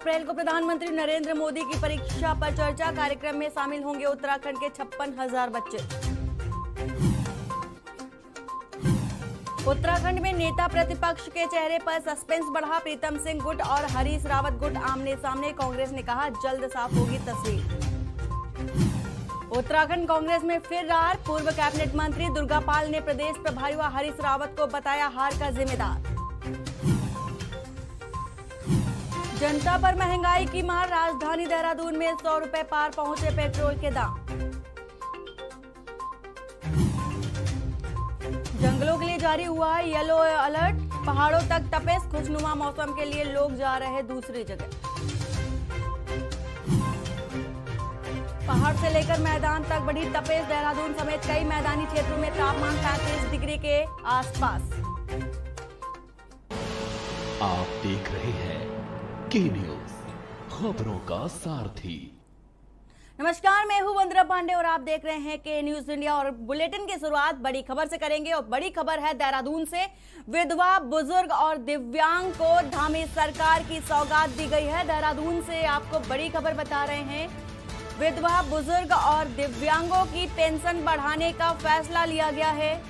अप्रैल को प्रधानमंत्री नरेंद्र मोदी की परीक्षा पर चर्चा। कार्यक्रम में शामिल होंगे उत्तराखंड के 56,000 बच्चे। उत्तराखंड में नेता प्रतिपक्ष के चेहरे पर सस्पेंस बढ़ा। प्रीतम सिंह गुट और हरीश रावत गुट आमने सामने। कांग्रेस ने कहा जल्द साफ होगी तस्वीर। उत्तराखंड कांग्रेस में फिर रार। पूर्व कैबिनेट मंत्री दुर्गापाल ने प्रदेश प्रभारी व हरीश रावत को बताया हार का जिम्मेदार। जनता पर महंगाई की मार। राजधानी देहरादून में 100 रुपए पार पहुंचे पेट्रोल के दाम। जंगलों के लिए जारी हुआ है येलो अलर्ट। पहाड़ों तक तपिश। खुशनुमा मौसम के लिए लोग जा रहे दूसरी जगह। पहाड़ से लेकर मैदान तक बढ़ी तपिश। देहरादून समेत कई मैदानी क्षेत्रों में तापमान 35 डिग्री के आसपास। आप देख रहे हैं के न्यूज, खबरों का सारथी। नमस्कार, मैं हूं वंदना पांडे और आप देख रहे हैं के न्यूज इंडिया। और बुलेटिन की शुरुआत बड़ी खबर से करेंगे और बड़ी खबर है देहरादून से। विधवा, बुजुर्ग और दिव्यांग को धामी सरकार की सौगात दी गई है। देहरादून से आपको बड़ी खबर बता रहे हैं। विधवा, बुजुर्ग और दिव्यांगों की पेंशन बढ़ाने का फैसला लिया गया है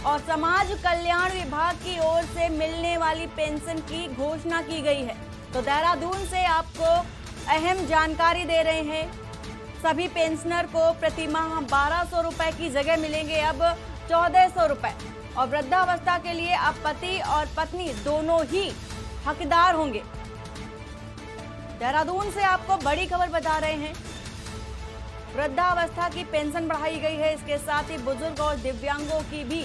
और समाज कल्याण विभाग की ओर से मिलने वाली पेंशन की घोषणा की गई है। तो देहरादून से आपको अहम जानकारी दे रहे हैं। सभी पेंशनर को प्रति माह 1200 रुपए की जगह मिलेंगे अब 1400 रुपए और वृद्धावस्था के लिए अब पति और पत्नी दोनों ही हकदार होंगे। देहरादून से आपको बड़ी खबर बता रहे हैं। वृद्धावस्था की पेंशन बढ़ाई गई है। इसके साथ ही बुजुर्ग और दिव्यांगों की भी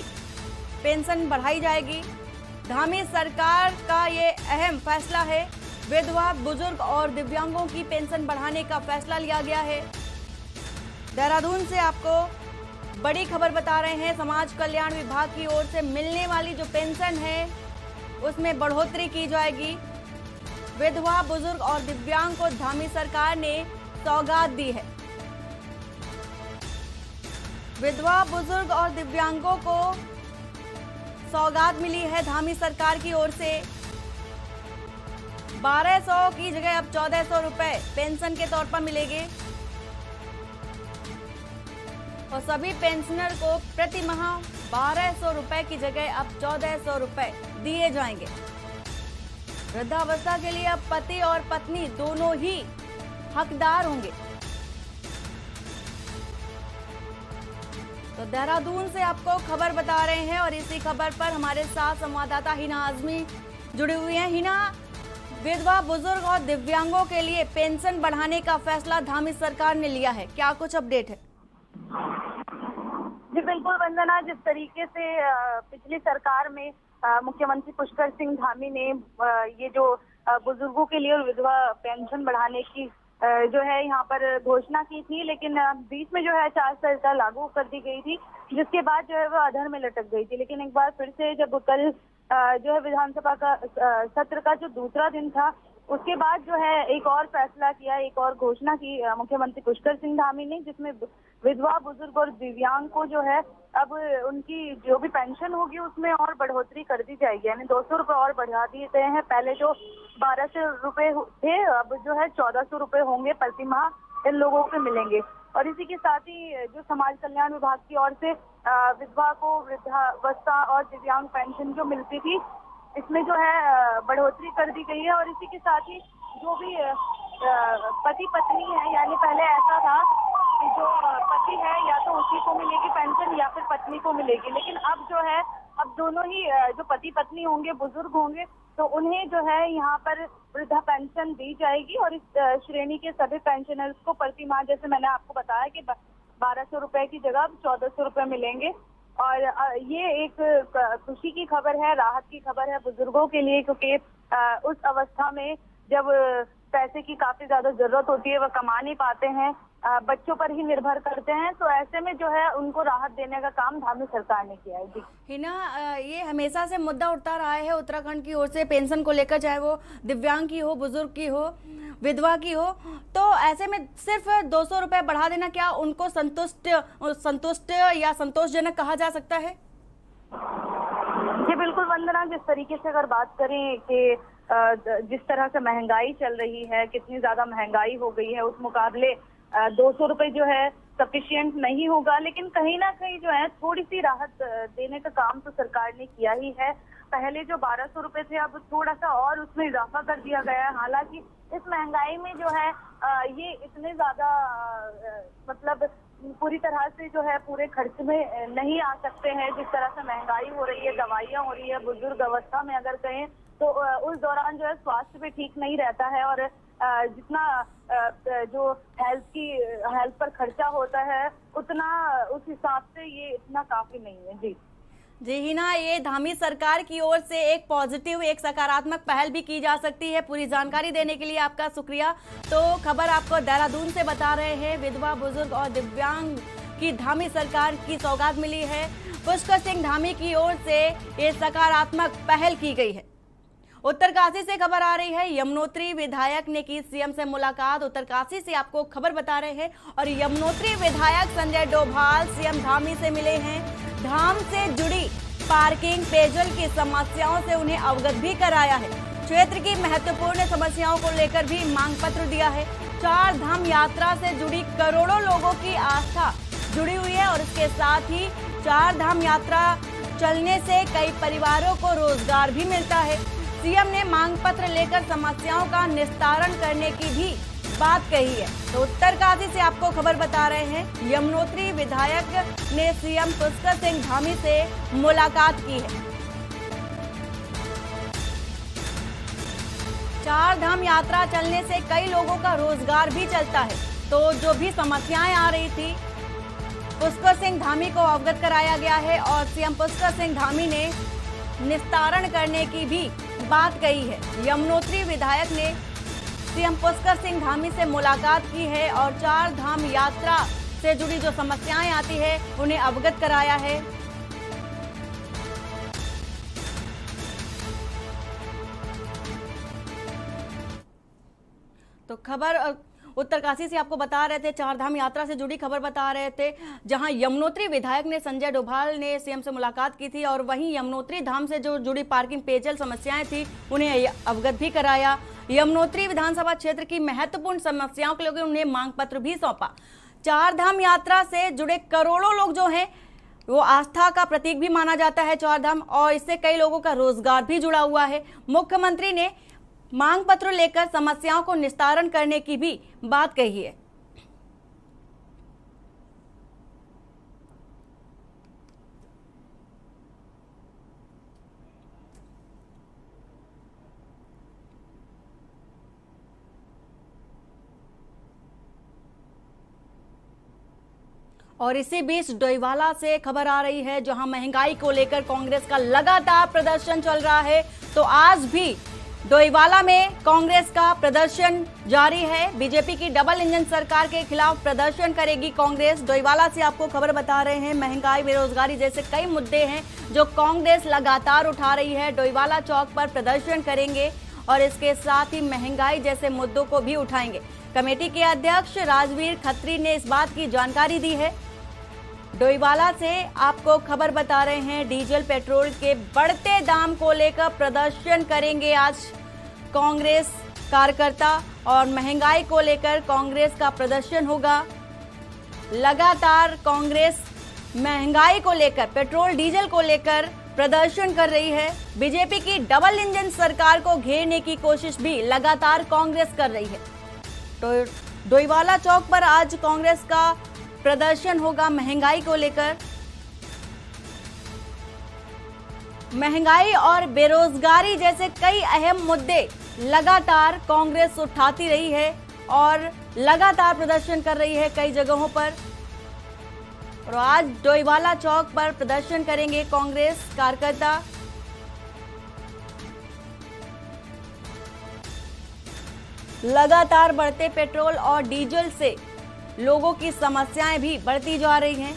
पेंशन बढ़ाई जाएगी। धामी सरकार का ये अहम फैसला है। विधवा, बुजुर्ग और दिव्यांगों की पेंशन बढ़ाने का फैसला लिया गया है। देहरादून से आपको बड़ी खबर बता रहे हैं। समाज कल्याण विभाग की ओर से मिलने वाली जो पेंशन है उसमें बढ़ोतरी की जाएगी। विधवा, बुजुर्ग और दिव्यांग को धामी सरकार ने सौगात दी है। विधवा, बुजुर्ग और दिव्यांगों को सौगात मिली है धामी सरकार की ओर से। 1200 की जगह अब 1400 रुपए पेंशन के तौर पर मिलेंगे और सभी पेंशनर को प्रति माह 1200 रुपए की जगह अब 1400 रुपए दिए जाएंगे। वृद्धावस्था के लिए अब पति और पत्नी दोनों ही हकदार होंगे। तो देहरादून से आपको खबर बता रहे हैं और इसी खबर पर हमारे साथ संवाददाता हिना आजमी जुड़ी हुई हैं। हिना, विधवा, बुजुर्ग और दिव्यांगों के लिए पेंशन बढ़ाने का फैसला धामी सरकार ने लिया है, क्या कुछ अपडेट है? जी बिल्कुल वंदना, जिस तरीके से पिछली सरकार में मुख्यमंत्री पुष्कर सिंह धामी ने ये जो बुजुर्गों के लिए और विधवा पेंशन बढ़ाने की जो है यहाँ पर घोषणा की थी, लेकिन बीच में जो है आचार संहिता लागू कर दी गई थी, जिसके बाद जो है वो अधर में लटक गई थी। लेकिन एक बार फिर से जब कल जो है विधानसभा का सत्र का जो दूसरा दिन था, उसके बाद जो है एक और फैसला किया, एक और घोषणा की मुख्यमंत्री पुष्कर सिंह धामी ने, जिसमें विधवा, बुजुर्ग और दिव्यांग को जो है अब उनकी जो भी पेंशन होगी उसमें और बढ़ोतरी कर दी जाएगी। यानी 200 रुपए और बढ़ा दिए गए हैं। पहले जो 1200 रुपए थे अब जो है 1400 रुपए होंगे प्रति माह इन लोगों को मिलेंगे। और इसी के साथ ही जो समाज कल्याण विभाग की ओर से विधवा को वृद्धावस्था और दिव्यांग पेंशन जो मिलती थी, इसमें जो है बढ़ोतरी कर दी गई है। और इसी के साथ ही जो भी पति पत्नी है, यानी पहले ऐसा था कि जो पति है या तो उसी को मिलेगी पेंशन या फिर पत्नी को मिलेगी, लेकिन अब जो है अब दोनों ही जो पति पत्नी होंगे, बुजुर्ग होंगे, तो उन्हें जो है यहाँ पर वृद्धा पेंशन दी जाएगी। और इस श्रेणी के सभी पेंशनर्स को प्रति माह, जैसे मैंने आपको बताया कि 1200 रुपए की जगह 1400 रुपए मिलेंगे। और ये एक खुशी की खबर है, राहत की खबर है बुजुर्गों के लिए, क्योंकि उस अवस्था में जब पैसे की काफी ज्यादा जरूरत होती है, वह कमा नहीं पाते हैं, बच्चों पर ही निर्भर करते हैं, तो ऐसे में जो है उनको राहत देने का काम धामी सरकार ने किया है। जी हिना, ये हमेशा से मुद्दा उठता रहा है उत्तराखंड की ओर से पेंशन को लेकर, चाहे वो दिव्यांग की हो, बुजुर्ग की हो, विधवा की हो, तो ऐसे में सिर्फ 200 रुपए बढ़ा देना क्या उनको संतुष्ट या संतोषजनक कहा जा सकता है? जी बिल्कुल वंदना, जिस तरीके से अगर बात करें कि जिस तरह से महंगाई चल रही है, कितनी ज्यादा महंगाई हो गई है, उस मुकाबले 200 रुपए जो है सफिशिएंट नहीं होगा। लेकिन कहीं ना कहीं जो है थोड़ी सी राहत देने का काम तो सरकार ने किया ही है। पहले जो 1200 रुपए थे, अब थोड़ा सा और उसमें इजाफा कर दिया गया है। हालांकि इस महंगाई में जो है ये इतने ज्यादा मतलब पूरी तरह से जो है पूरे खर्च में नहीं आ सकते हैं। जिस तरह से महंगाई हो रही है, दवाइयाँ हो रही है, बुजुर्ग अवस्था में अगर कहें तो उस दौरान जो है स्वास्थ्य भी ठीक नहीं रहता है, और जितना जो हेल्थ पर खर्चा होता है उतना उस हिसाब से ये इतना काफी नहीं है। जी हिना, ये धामी सरकार की ओर से एक पॉजिटिव, एक सकारात्मक पहल भी की जा सकती है। पूरी जानकारी देने के लिए आपका शुक्रिया। तो खबर आपको देहरादून से बता रहे हैं, विधवा, बुजुर्ग और दिव्यांग की धामी सरकार की सौगात मिली है। पुष्कर सिंह धामी की ओर से ये सकारात्मक पहल की गई है। उत्तरकाशी से खबर आ रही है, यमुनोत्री विधायक ने की सीएम से मुलाकात। उत्तरकाशी से आपको खबर बता रहे हैं, और यमुनोत्री विधायक संजय डोभाल सीएम धामी से मिले हैं। धाम से जुड़ी पार्किंग, पेयजल की समस्याओं से उन्हें अवगत भी कराया है। क्षेत्र की महत्वपूर्ण समस्याओं को लेकर भी मांग पत्र दिया है। 4 धाम यात्रा से जुड़ी करोड़ों लोगों की आस्था जुड़ी हुई है, और इसके साथ ही 4 धाम यात्रा चलने से कई परिवारों को रोजगार भी मिलता है। सीएम ने मांग पत्र लेकर समस्याओं का निस्तारण करने की भी बात कही है। तो उत्तरकाशी से आपको खबर बता रहे हैं, यमुनोत्री विधायक ने सीएम पुष्कर सिंह धामी से मुलाकात की है। 4 धाम यात्रा चलने से कई लोगों का रोजगार भी चलता है। तो जो भी समस्याएं आ रही थी, पुष्कर सिंह धामी को अवगत कराया गया है, और सीएम पुष्कर सिंह धामी ने निस्तारण करने की भी बात कही है। यमुनोत्री विधायक ने सीएम पुष्कर सिंह धामी से मुलाकात की है, और 4 धाम यात्रा से जुड़ी जो समस्याएं आती है उन्हें अवगत कराया है। तो खबर उत्तरकाशी से आपको बता रहे थे, 4 धाम यात्रा से जुड़ी खबर बता रहे थे, जहां यमुनोत्री विधायक ने संजय डोभाल ने सीएम से मुलाकात की थी, और वहीं यमुनोत्री धाम से जो जुड़ी पार्किंग, पेयजल समस्याएं थी उन्हें अवगत भी कराया। यमुनोत्री विधानसभा क्षेत्र की महत्वपूर्ण समस्याओं के लिए उन्हें मांग पत्र भी सौंपा। 4 धाम यात्रा से जुड़े करोड़ों लोग जो हैं, वो आस्था का प्रतीक भी माना जाता है 4 धाम, और इससे कई लोगों का रोजगार भी जुड़ा हुआ है। मुख्यमंत्री ने मांग पत्र लेकर समस्याओं को निस्तारण करने की भी बात कही है। और इसी बीच डोईवाला से खबर आ रही है, जहां महंगाई को लेकर कांग्रेस का लगातार प्रदर्शन चल रहा है। तो आज भी डोईवाला में कांग्रेस का प्रदर्शन जारी है। बीजेपी की डबल इंजन सरकार के खिलाफ प्रदर्शन करेगी कांग्रेस। डोईवाला से आपको खबर बता रहे हैं, महंगाई, बेरोजगारी जैसे कई मुद्दे हैं जो कांग्रेस लगातार उठा रही है। डोईवाला चौक पर प्रदर्शन करेंगे, और इसके साथ ही महंगाई जैसे मुद्दों को भी उठाएंगे। कमेटी के अध्यक्ष राजवीर खत्री ने इस बात की जानकारी दी है। डोईवाला से आपको खबर बता रहे हैं, डीजल पेट्रोल के बढ़ते दाम को लेकर प्रदर्शन करेंगे आज कांग्रेस कार्यकर्ता, और महंगाई को लेकर कांग्रेस का प्रदर्शन होगा। लगातार कांग्रेस महंगाई को लेकर, पेट्रोल डीजल को लेकर प्रदर्शन कर रही है। बीजेपी की डबल इंजन सरकार को घेरने की कोशिश भी लगातार कांग्रेस कर रही है। तो डोईवाला चौक पर आज कांग्रेस का प्रदर्शन होगा महंगाई को लेकर। महंगाई और बेरोजगारी जैसे कई अहम मुद्दे लगातार कांग्रेस उठाती रही है, और लगातार प्रदर्शन कर रही है कई जगहों पर। और आज डोईवाला चौक पर प्रदर्शन करेंगे कांग्रेस कार्यकर्ता। लगातार बढ़ते पेट्रोल और डीजल से लोगों की समस्याएं भी बढ़ती जा रही हैं।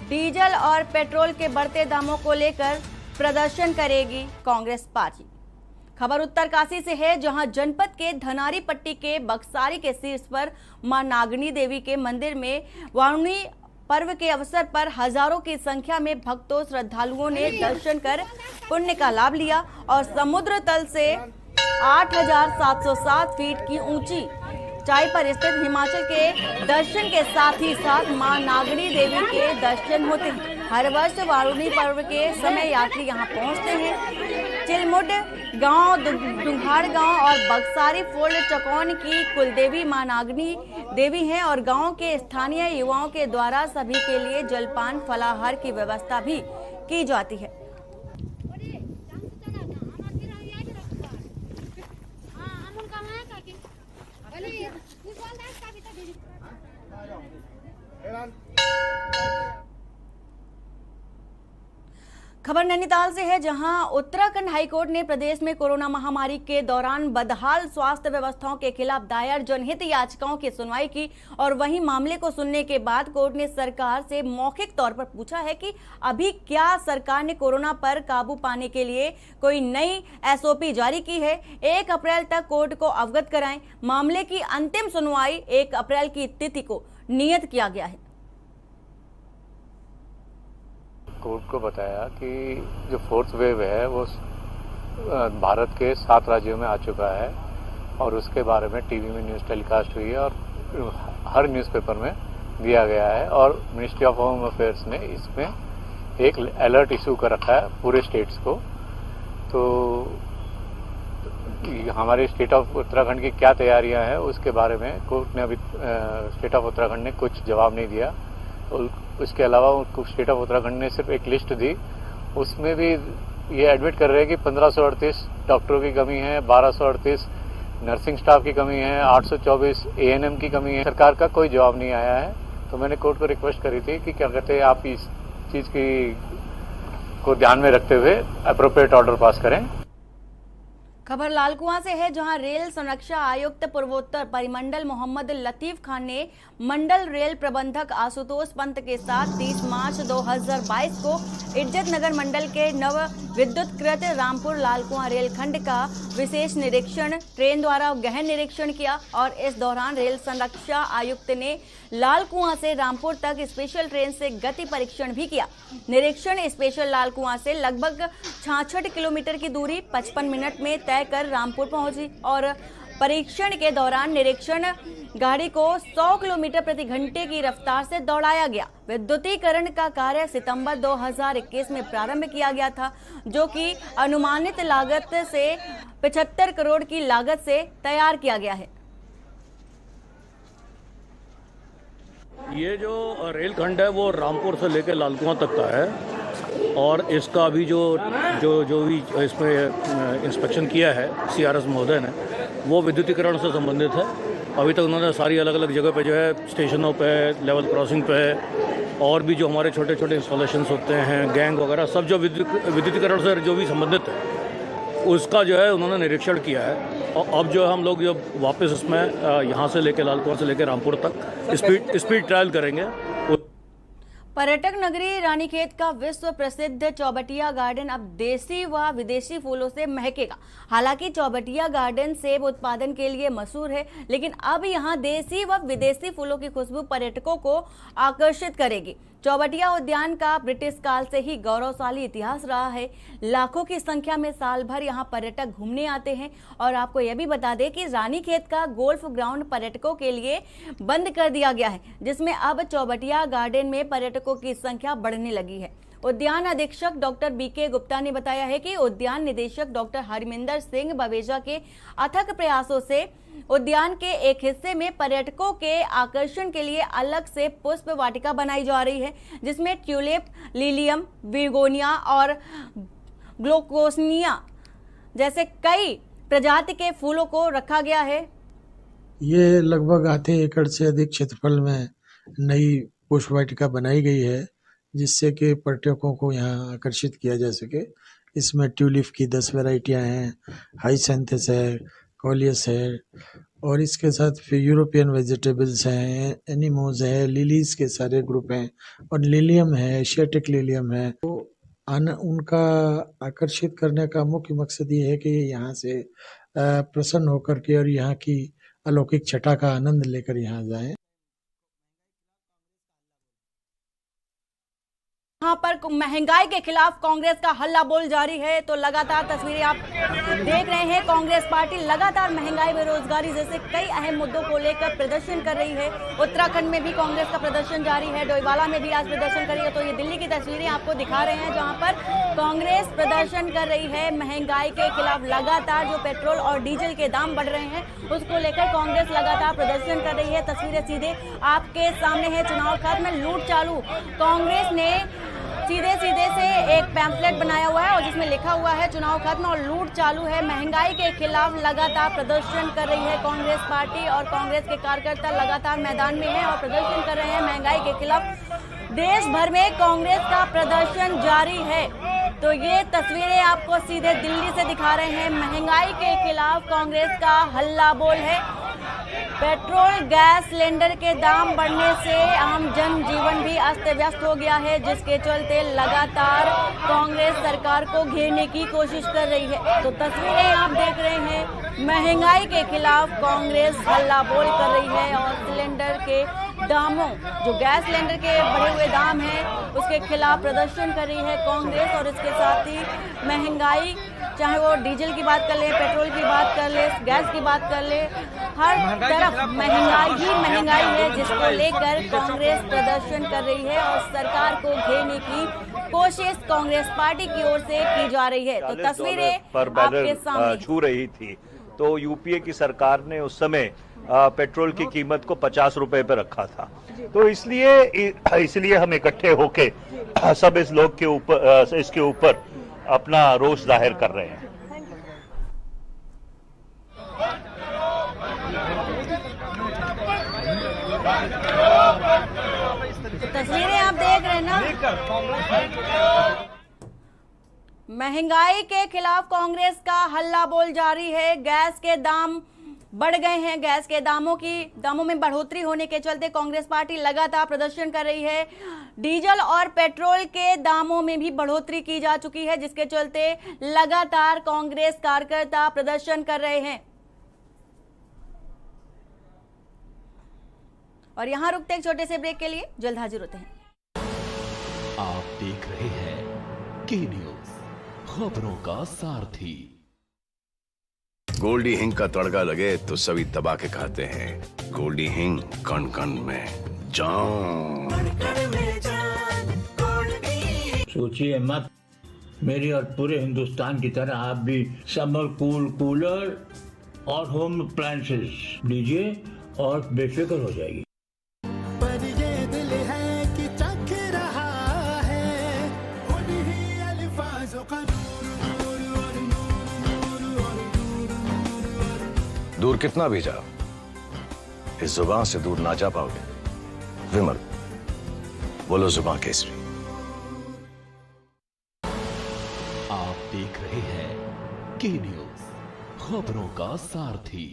डीजल और पेट्रोल के बढ़ते दामों को लेकर प्रदर्शन करेगी कांग्रेस पार्टी। खबर उत्तरकाशी से है, जहां जनपद के धनारी पट्टी के बक्सारी के शीर्ष पर मां नागनी देवी के मंदिर में वारुणी पर्व के अवसर पर हजारों की संख्या में भक्तों श्रद्धालुओं ने दर्शन कर पुण्य का लाभ लिया और समुद्र तल से 8,707 फीट की ऊंची ऊंचाई पर स्थित हिमाचल के दर्शन के साथ ही साथ मां नागनी देवी के दर्शन होते हैं। हर वर्ष वारुणी पर्व के समय यात्री यहां पहुंचते हैं। चिलमुड गांव, दुंघाड़ गांव और बक्सारी फोल्ड चकौन की कुलदेवी मां नागनी देवी हैं और गांव के स्थानीय युवाओं के द्वारा सभी के लिए जलपान फलाहार की व्यवस्था भी की जाती है। खबर नैनीताल से है, जहां उत्तराखंड हाईकोर्ट ने प्रदेश में कोरोना महामारी के दौरान बदहाल स्वास्थ्य व्यवस्थाओं के खिलाफ दायर जनहित याचिकाओं की सुनवाई की और वहीं मामले को सुनने के बाद कोर्ट ने सरकार से मौखिक तौर पर पूछा है कि अभी क्या सरकार ने कोरोना पर काबू पाने के लिए कोई नई एसओपी जारी की है। 1 अप्रैल तक कोर्ट को अवगत कराएं। मामले की अंतिम सुनवाई 1 अप्रैल की तिथि को नियत किया गया है। कोर्ट को बताया कि जो 4th वेव है वो भारत के 7 राज्यों में आ चुका है और उसके बारे में टीवी में न्यूज़ टेलीकास्ट हुई है और हर न्यूज़पेपर में दिया गया है और मिनिस्ट्री ऑफ होम अफेयर्स ने इसमें एक अलर्ट इशू कर रखा है पूरे स्टेट्स को। तो हमारे स्टेट ऑफ उत्तराखंड की क्या तैयारियां हैं उसके बारे में कोर्ट ने अभी स्टेट ऑफ उत्तराखंड ने कुछ जवाब नहीं दिया। उसके अलावा स्टेट ऑफ उत्तराखंड ने सिर्फ एक लिस्ट दी, उसमें भी ये एडमिट कर रहे हैं कि 1538 डॉक्टरों की कमी है, 1238 नर्सिंग स्टाफ की कमी है, 824 ANM की कमी है। सरकार का कोई जवाब नहीं आया है। तो मैंने कोर्ट को रिक्वेस्ट करी थी कि क्या कहते हैं आप इस चीज़ की को ध्यान में रखते हुए अप्रोप्रिएट ऑर्डर पास करें। खबर लालकुआं से है, जहां रेल संरक्षा आयुक्त पूर्वोत्तर परिमंडल मोहम्मद लतीफ खान ने मंडल रेल प्रबंधक आशुतोष पंत के साथ 30 मार्च 2022 को इज्जत नगर मंडल के नव विद्युतकृत रामपुर लालकुआं रेलखंड का विशेष निरीक्षण ट्रेन द्वारा गहन निरीक्षण किया और इस दौरान रेल संरक्षा आयुक्त ने लालकुआं से रामपुर तक स्पेशल ट्रेन से गति परीक्षण भी किया। निरीक्षण स्पेशल लालकुआं से लगभग 66 किलोमीटर की दूरी 55 मिनट में तय कर रामपुर पहुंची और परीक्षण के दौरान निरीक्षण गाड़ी को 100 किलोमीटर प्रति घंटे की रफ्तार से दौड़ाया गया। विद्युतीकरण का कार्य सितंबर 2021 में प्रारंभ किया गया था, जो कि अनुमानित लागत से 75 करोड़ की लागत से तैयार किया गया है। ये जो रेलखंड है वो रामपुर से लेकर लालकुआं तक का है और इसका अभी जो भी इसमें इंस्पेक्शन किया है CRS महोदय ने, वो विद्युतीकरण से संबंधित है। अभी तक उन्होंने सारी अलग अलग जगह पे जो है स्टेशनों पे, लेवल क्रॉसिंग पे और भी जो हमारे छोटे छोटे इंस्टॉलेशंस होते हैं, गैंग वगैरह, सब जो विद्युतीकरण से जो भी संबंधित है उसका जो है उन्होंने निरीक्षण किया है। और अब जो हम लोग जब वापस इसमें यहाँ से लेकर लालकुआं से लेकर रामपुर तक स्पीड ट्रायल करेंगे। पर्यटक नगरी रानीखेत का विश्व प्रसिद्ध चौबटिया गार्डन अब देसी व विदेशी फूलों से महकेगा। हालांकि चौबटिया गार्डन सेब उत्पादन के लिए मशहूर है, लेकिन अब यहां देसी व विदेशी फूलों की खुशबू पर्यटकों को आकर्षित करेगी। चौबटिया उद्यान का ब्रिटिश काल से ही गौरवशाली इतिहास रहा है। लाखों की संख्या में साल भर यहां पर्यटक घूमने आते हैं और आपको यह भी बता दें कि रानीखेत का गोल्फ ग्राउंड पर्यटकों के लिए बंद कर दिया गया है, जिसमें अब चौबटिया गार्डन में पर्यटकों की संख्या बढ़ने लगी है। उद्यान अधीक्षक डॉक्टर BK गुप्ता ने बताया है कि उद्यान निदेशक डॉक्टर हरमिंदर सिंह बवेजा के अथक प्रयासों से उद्यान के एक हिस्से में पर्यटकों के आकर्षण के लिए अलग से पुष्प वाटिका बनाई जा रही है, जिसमें ट्यूलिप, लिलियम, बिगोनिया और ग्लोकोसनिया जैसे कई प्रजाति के फूलों को रखा गया है। ये लगभग आधे एकड़ से अधिक क्षेत्रफल में नई पुष्प वाटिका बनाई गई है, जिससे कि पर्यटकों को यहाँ आकर्षित किया जा सके। इसमें ट्यूलिप की 10 वैरायटियाँ हैं, हाइसेंथस है, कॉलियस है और इसके साथ फिर यूरोपियन वेजिटेबल्स हैं, एनिमोज है, लिलीज के सारे ग्रुप हैं और लिलियम है, एशियाटिक लिलियम है। तो उनका आकर्षित करने का मुख्य मकसद ये है कि यहाँ से प्रसन्न होकर के और यहाँ की अलौकिक छटा का आनंद लेकर यहाँ जाएं। यहाँ पर महंगाई के खिलाफ कांग्रेस का हल्ला बोल जारी है। तो लगातार तस्वीरें आप देख रहे हैं, कांग्रेस पार्टी लगातार महंगाई, बेरोजगारी जैसे कई अहम मुद्दों को लेकर प्रदर्शन कर रही है। उत्तराखंड में भी कांग्रेस का प्रदर्शन जारी है, डोईवाला में भी आज प्रदर्शन कर रही है। तो ये दिल्ली की तस्वीरें आपको दिखा रहे हैं जहाँ पर कांग्रेस प्रदर्शन कर रही है महंगाई के खिलाफ। लगातार जो पेट्रोल और डीजल के दाम बढ़ रहे हैं उसको लेकर कांग्रेस लगातार प्रदर्शन कर रही है। तस्वीरें सीधे आपके सामने है। चुनाव खत्म, लूट चालू। कांग्रेस ने सीधे से एक पैम्फलेट बनाया हुआ है और जिसमें लिखा हुआ है चुनाव खत्म और लूट चालू है। महंगाई के खिलाफ लगातार प्रदर्शन कर रही है कांग्रेस पार्टी और कांग्रेस के कार्यकर्ता लगातार मैदान में हैं और प्रदर्शन कर रहे हैं महंगाई के खिलाफ। देश भर में कांग्रेस का प्रदर्शन जारी है। तो ये तस्वीरें आपको सीधे दिल्ली से दिखा रहे हैं। महंगाई के खिलाफ कांग्रेस का हल्ला बोल है। पेट्रोल गैस सिलेंडर के दाम बढ़ने से आम जनजीवन भी अस्त व्यस्त हो गया है, जिसके चलते लगातार कांग्रेस सरकार को घेरने की कोशिश कर रही है। तो तस्वीरें आप देख रहे हैं, महंगाई के खिलाफ कांग्रेस हल्ला बोल कर रही है और सिलेंडर के दामों, जो गैस सिलेंडर के बढ़े हुए दाम हैं उसके खिलाफ प्रदर्शन कर रही है कांग्रेस। और इसके साथ ही महंगाई, चाहे वो डीजल की बात कर ले, पेट्रोल की बात कर ले, गैस की बात कर ले, हर तरफ महंगाई ही महंगाई है, जिसको लेकर कांग्रेस प्रदर्शन कर रही है और सरकार को घेरने की कोशिश कांग्रेस पार्टी की ओर से की जा रही है। तो तस्वीरें आपके सामने छू रही थी। तो यूपीए की सरकार ने उस समय पेट्रोल की कीमत को 50 रुपए पे रखा था। तो इसलिए हम इकट्ठे होके सब इस लोग के ऊपर, इसके ऊपर अपना रोष जाहिर कर रहे हैं। तस्वीरें आप देख रहे हैं ना, महंगाई के खिलाफ कांग्रेस का हल्ला बोल जारी है। गैस के दाम बढ़ गए हैं, गैस के दामों में बढ़ोतरी होने के चलते कांग्रेस पार्टी लगातार प्रदर्शन कर रही है। डीजल और पेट्रोल के दामों में भी बढ़ोतरी की जा चुकी है, जिसके चलते लगातार कांग्रेस कार्यकर्ता प्रदर्शन कर रहे हैं। और यहां रुकते एक छोटे से ब्रेक के लिए, जल्द हाजिर होते हैं। आप देख रहे हैं के न्यूज, खबरों का सारथी। गोल्डी हिंग का तड़का लगे तो सभी दबा के खाते हैं। गोल्डी हिंग, कण कण में जान। सोचिए मत, मेरी और पूरे हिंदुस्तान की तरह आप भी समर कूलर और होम अप्लायंसेस लीजिए और बेफिक्र हो जाइए। पर ये दिल है कि चख रहा है उन्हीं अल्फाजों का दूर कितना भी जाओ, इस जुबान से दूर ना जा पाओगे। विमल, बोलो जुबान केसरी। आप देख रहे हैं के न्यूज, खबरों का सारथी।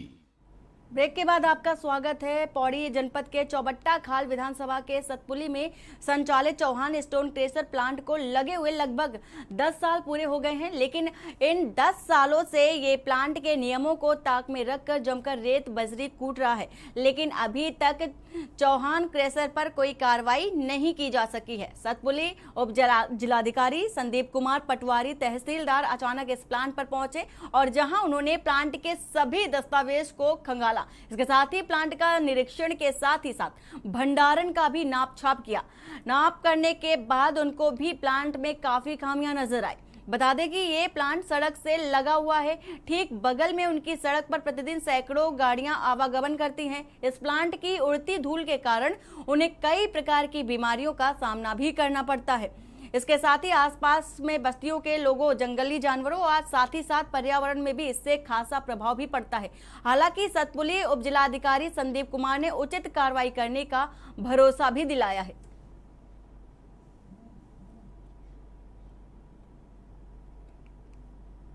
ब्रेक के बाद आपका स्वागत है। पौड़ी जनपद के चौबट्टा खाल विधानसभा के सतपुली में संचालित चौहान स्टोन क्रेशर प्लांट को लगे हुए लगभग 10 साल पूरे हो गए हैं, लेकिन इन 10 सालों से ये प्लांट के नियमों को ताक में रखकर जमकर रेत बजरी कूट रहा है, लेकिन अभी तक चौहान क्रेशर पर कोई कार्रवाई नहीं की जा सकी है। सतपुली उप जिलाधिकारी संदीप कुमार पटवारी तहसीलदार अचानक इस प्लांट पर पहुंचे और जहां उन्होंने प्लांट के सभी दस्तावेज को खंगाला। इसके साथ ही प्लांट का निरीक्षण के साथ ही साथ भंडारण का भी नाप छाप किया। नाप करने के बाद उनको भी प्लांट में काफी खामियां नजर आई। बता दें कि ये प्लांट सड़क से लगा हुआ है। ठीक बगल में उनकी सड़क पर प्रतिदिन सैकड़ों गाड़ियां आवागमन करती हैं। इस प्लांट की उड़ती धूल के कारण उन्हें कई प्रकार की बीमारियों का सामना भी करना पड़ता है। इसके साथ ही आसपास में बस्तियों के लोगों, जंगली जानवरों और साथ ही साथ पर्यावरण में भी इससे खासा प्रभाव भी पड़ता है। हालांकि सतपुली उप जिलाधिकारी संदीप कुमार ने उचित कार्रवाई करने का भरोसा भी दिलाया है।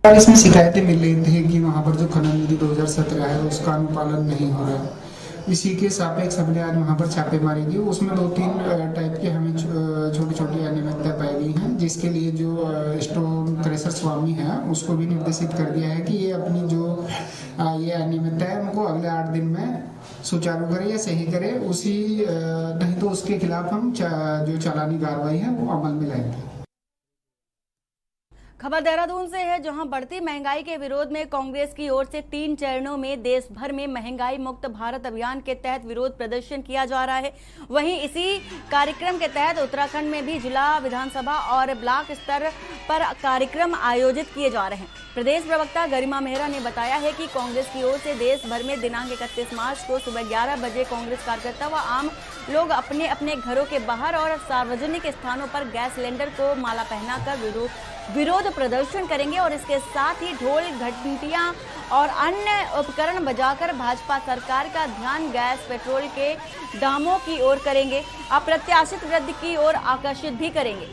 इसमें शिकायतें मिल रही थी कि वहाँ पर जो खनन विधि 2017 है उसका अनुपालन नहीं हो रहा है। इसी के सापेक्ष हमने आज वहाँ पर छापेमारी की। उसमें 2-3 टाइप के हमें छोटी छोटी अनियमितता पाई गई हैं, जिसके लिए जो स्टोन क्रशर स्वामी है उसको भी निर्देशित कर दिया है कि ये अपनी जो ये अनियमितता है उनको अगले 8 दिन में सुचारू करे या सही करे, उसी नहीं तो उसके खिलाफ हम जो चालानी कार्रवाई है वो अमल में लाएंगे। खबर देहरादून से है, जहां बढ़ती महंगाई के विरोध में कांग्रेस की ओर से 3 चरणों में देश भर में महंगाई मुक्त भारत अभियान के तहत विरोध प्रदर्शन किया जा रहा है। वहीं इसी कार्यक्रम के तहत उत्तराखंड में भी जिला, विधानसभा और ब्लॉक स्तर पर कार्यक्रम आयोजित किए जा रहे हैं। प्रदेश प्रवक्ता गरिमा मेहरा ने बताया है कि कांग्रेस की ओर से देश भर में दिनांक 31 मार्च को सुबह 11 बजे कांग्रेस कार्यकर्ता व आम लोग अपने अपने घरों के बाहर और सार्वजनिक स्थानों पर गैस सिलेंडर को माला पहनाकर विरोध प्रदर्शन करेंगे और इसके साथ ही ढोल, घंटियां और अन्य उपकरण बजाकर भाजपा सरकार का ध्यान गैस, पेट्रोल के दामों की ओर करेंगे, अप्रत्याशित वृद्धि की ओर आकर्षित भी करेंगे।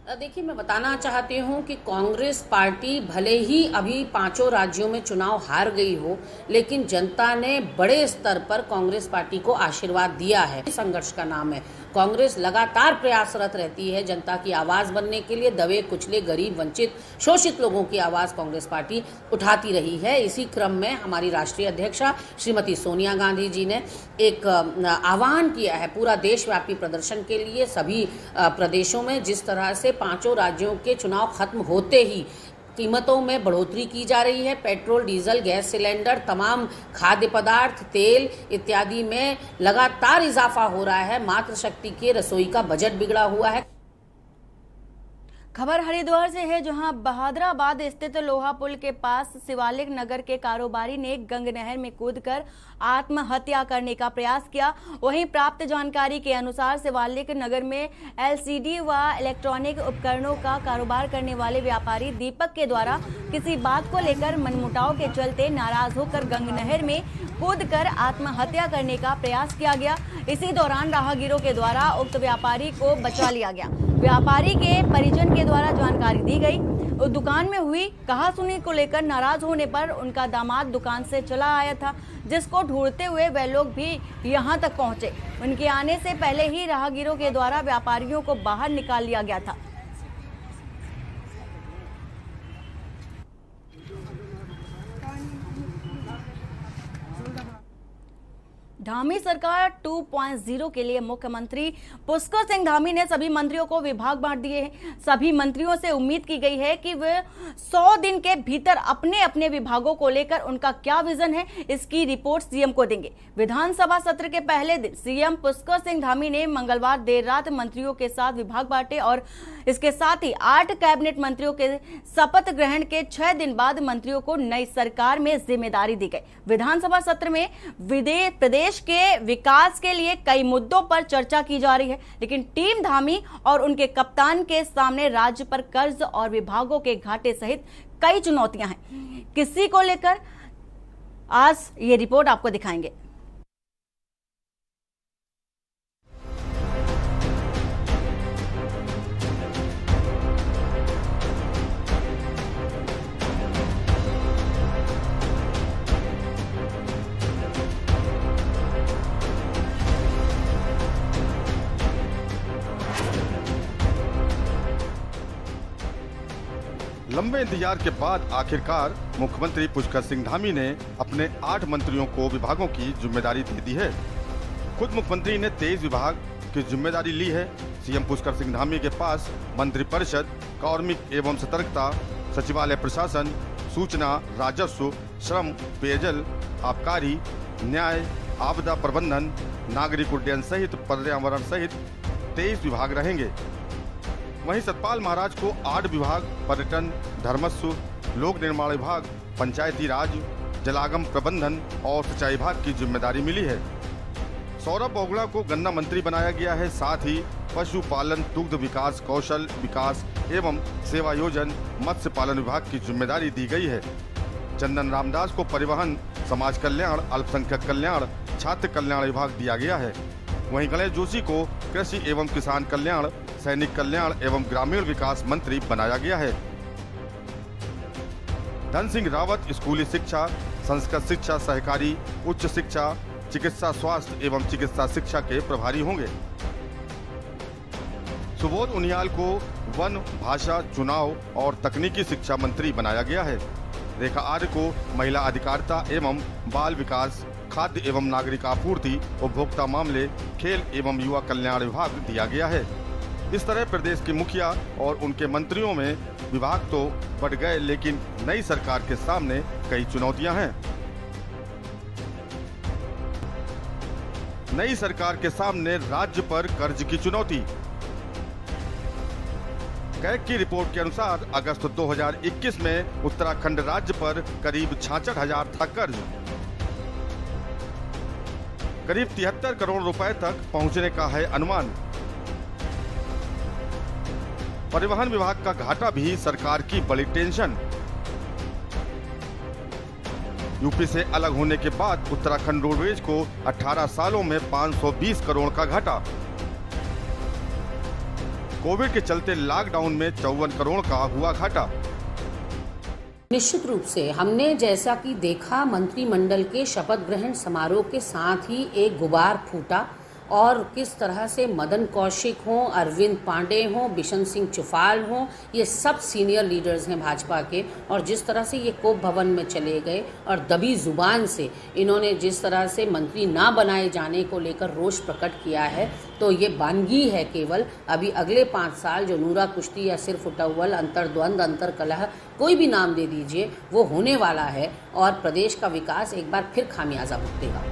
देखिए, मैं बताना चाहती हूं कि कांग्रेस पार्टी भले ही अभी 5 राज्यों में चुनाव हार गई हो, लेकिन जनता ने बड़े स्तर पर कांग्रेस पार्टी को आशीर्वाद दिया है। संघर्ष का नाम है। कांग्रेस लगातार प्रयासरत रहती है जनता की आवाज बनने के लिए। दबे कुचले, गरीब, वंचित, शोषित लोगों की आवाज कांग्रेस पार्टी उठाती रही है। इसी क्रम में हमारी राष्ट्रीय अध्यक्षा श्रीमती सोनिया गांधी जी ने एक आह्वान किया है पूरा देशव्यापी प्रदर्शन के लिए सभी प्रदेशों में। जिस तरह से 5 राज्यों के चुनाव खत्म होते ही कीमतों में बढ़ोतरी की जा रही है, पेट्रोल, डीजल, गैस सिलेंडर, तमाम खाद्य पदार्थ, तेल इत्यादि में लगातार इजाफा हो रहा है। मातृशक्ति के रसोई का बजट बिगड़ा हुआ है। खबर हरिद्वार से है, जहां बहादुराबाद स्थित लोहा पुल के पास शिवालिक नगर के कारोबारी ने गंग नहर में कूदकर आत्महत्या करने का प्रयास किया। वहीं प्राप्त जानकारी के अनुसार शिवालिक नगर में एलसीडी व इलेक्ट्रॉनिक उपकरणों का कारोबार करने वाले व्यापारी दीपक के द्वारा किसी बात को लेकर मनमुटाव के चलते नाराज होकर गंग नहर में कूदकर आत्महत्या करने का प्रयास किया गया। इसी दौरान राहगीरों के द्वारा उक्त व्यापारी को बचा लिया गया। व्यापारी के परिजन के द्वारा जानकारी दी गई। दुकान में हुई कहासुनी को लेकर नाराज होने पर उनका दामाद दुकान से चला आया था, जिसको ढूंढते हुए वह लोग भी यहां तक पहुंचे। उनके आने से पहले ही राहगीरों के द्वारा व्यापारियों को बाहर निकाल लिया गया था। धामी सरकार 2.0 के लिए मुख्यमंत्री पुष्कर सिंह धामी ने सभी मंत्रियों को विभाग बांट दिए हैं। सभी मंत्रियों से उम्मीद की गई है कि वे 100 दिन के भीतर अपने अपने विभागों को लेकर उनका क्या विजन है, इसकी रिपोर्ट सीएम को देंगे। विधानसभा सत्र के पहले दिन सीएम पुष्कर सिंह धामी ने मंगलवार देर रात मंत्रियों के साथ विभाग बांटे और इसके साथ ही 8 कैबिनेट मंत्रियों के शपथ ग्रहण के 6 दिन बाद मंत्रियों को नई सरकार में जिम्मेदारी दी गई। विधानसभा सत्र में प्रदेश के विकास के लिए कई मुद्दों पर चर्चा की जा रही है, लेकिन टीम धामी और उनके कप्तान के सामने राज्य पर कर्ज और विभागों के घाटे सहित कई चुनौतियां हैं। किसी को लेकर आज ये रिपोर्ट आपको दिखाएंगे। लंबे इंतजार के बाद आखिरकार मुख्यमंत्री पुष्कर सिंह धामी ने अपने 8 मंत्रियों को विभागों की जिम्मेदारी दे दी है। खुद मुख्यमंत्री ने 23 विभाग की जिम्मेदारी ली है। सीएम पुष्कर सिंह धामी के पास मंत्रिपरिषद, कार्मिक एवं सतर्कता, सचिवालय प्रशासन, सूचना, राजस्व, श्रम, पेयजल, आबकारी, न्याय, आपदा प्रबंधन, नागरिक उड्डयन सहित पर्यावरण सहित 23 विभाग रहेंगे। वहीं सतपाल महाराज को 8 विभाग, पर्यटन, धर्मस्व, लोक निर्माण विभाग, पंचायती राज, जलागम प्रबंधन और सिंचाई विभाग की जिम्मेदारी मिली है। सौरभ बोगड़ा को गन्ना मंत्री बनाया गया है। साथ ही पशुपालन, दुग्ध विकास, कौशल विकास एवं सेवा योजन, मत्स्य पालन विभाग की जिम्मेदारी दी गई है। चंदन रामदास को परिवहन, समाज कल्याण, अल्पसंख्यक कल्याण, छात्र कल्याण विभाग दिया गया है। वहीं गणेश जोशी को कृषि एवं किसान कल्याण, सैनिक कल्याण एवं ग्रामीण विकास मंत्री बनाया गया है। धन सिंह रावत स्कूली शिक्षा, संस्कृत शिक्षा, सहकारी, उच्च शिक्षा, चिकित्सा, स्वास्थ्य एवं चिकित्सा शिक्षा के प्रभारी होंगे। सुबोध उनियाल को वन, भाषा, चुनाव और तकनीकी शिक्षा मंत्री बनाया गया है। रेखा आर्य को महिला अधिकारिता एवं बाल विकास, खाद्य एवं नागरिक आपूर्ति, उपभोक्ता मामले, खेल एवं युवा कल्याण विभाग दिया गया है। इस तरह प्रदेश के मुखिया और उनके मंत्रियों में विभाग तो बढ़ गए, लेकिन नई सरकार के सामने कई चुनौतियां हैं। नई सरकार के सामने राज्य पर कर्ज की चुनौती। कैग की रिपोर्ट के अनुसार अगस्त 2021 में उत्तराखंड राज्य पर करीब 66,000 था कर्ज। करीब 73 करोड़ रुपए तक पहुंचने का है अनुमान। परिवहन विभाग का घाटा भी सरकार की बड़ी टेंशन। यूपी से अलग होने के बाद उत्तराखंड रोडवेज को 18 सालों में 520 करोड़ का घाटा। कोविड के चलते लॉकडाउन में 54 करोड़ का हुआ घाटा। निश्चित रूप से हमने जैसा कि देखा, मंत्रिमंडल के शपथ ग्रहण समारोह के साथ ही एक गुबार फूटा और किस तरह से मदन कौशिक हों, अरविंद पांडे हों, बिशन सिंह चुफाल हों, ये सब सीनियर लीडर्स हैं भाजपा के, और जिस तरह से ये कोप भवन में चले गए और दबी जुबान से इन्होंने जिस तरह से मंत्री ना बनाए जाने को लेकर रोष प्रकट किया है, तो ये बानगी है केवल। अभी अगले 5 साल जो नूरा कुश्ती या सिर्फ उटव्वल, अंतर्द्वंद, अंतरकलह, कोई भी नाम दे दीजिए, वो होने वाला है और प्रदेश का विकास एक बार फिर खामियाजा भुगतेगा।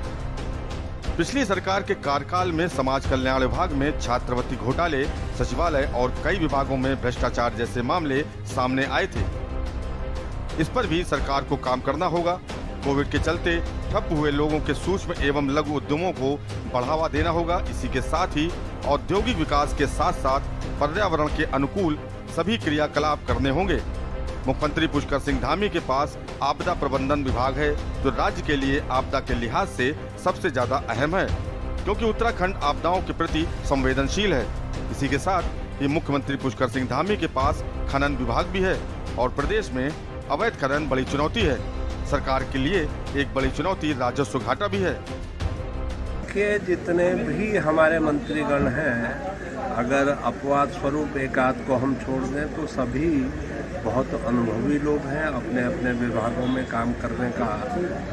पिछली सरकार के कार्यकाल में समाज कल्याण विभाग में छात्रवृत्ति घोटाले, सचिवालय और कई विभागों में भ्रष्टाचार जैसे मामले सामने आए थे। इस पर भी सरकार को काम करना होगा। कोविड के चलते ठप हुए लोगों के सूक्ष्म एवं लघु उद्यमों को बढ़ावा देना होगा। इसी के साथ ही औद्योगिक विकास के साथ साथ पर्यावरण के अनुकूल सभी क्रियाकलाप करने होंगे। मुख्यमंत्री पुष्कर सिंह धामी के पास आपदा प्रबंधन विभाग है, जो राज्य के लिए आपदा के लिहाज से सबसे ज्यादा अहम है, क्योंकि उत्तराखंड आपदाओं के प्रति संवेदनशील है। इसी के साथ ही मुख्यमंत्री पुष्कर सिंह धामी के पास खनन विभाग भी है और प्रदेश में अवैध खनन बड़ी चुनौती है। सरकार के लिए एक बड़ी चुनौती राजस्व घाटा भी है। के जितने भी हमारे मंत्रीगण हैं, अगर अपवाद स्वरूप एक आध को हम छोड़ दें तो सभी बहुत अनुभवी लोग हैं। अपने अपने विभागों में काम करने का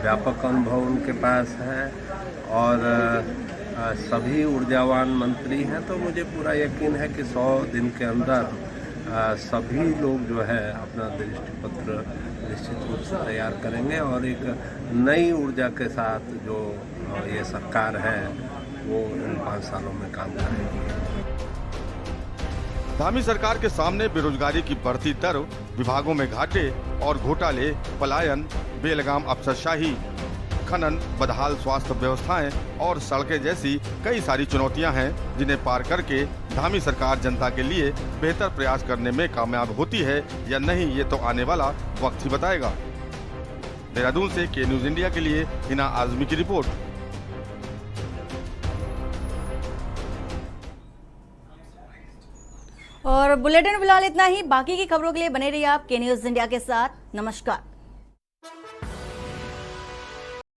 व्यापक अनुभव उनके पास है और सभी ऊर्जावान मंत्री हैं। तो मुझे पूरा यकीन है कि 100 दिन के अंदर सभी लोग जो है अपना दृष्टि पत्र निश्चित रूप से तैयार करेंगे और एक नई ऊर्जा के साथ जो ये सरकार है वो इन 5 सालों में काम करेगी। धामी सरकार के सामने बेरोजगारी की बढ़ती दर, विभागों में घाटे और घोटाले, पलायन, बेलगाम अफसरशाही, खनन, बदहाल स्वास्थ्य व्यवस्थाएं और सड़कें जैसी कई सारी चुनौतियां हैं, जिन्हें पार करके धामी सरकार जनता के लिए बेहतर प्रयास करने में कामयाब होती है या नहीं, ये तो आने वाला वक्त ही बताएगा। देहरादून से के न्यूज इंडिया के लिए हिना आजमी की रिपोर्ट। और बुलेटिन फिलहाल इतना ही। बाकी की खबरों के लिए बने रहिए आप के न्यूज इंडिया के साथ। नमस्कार।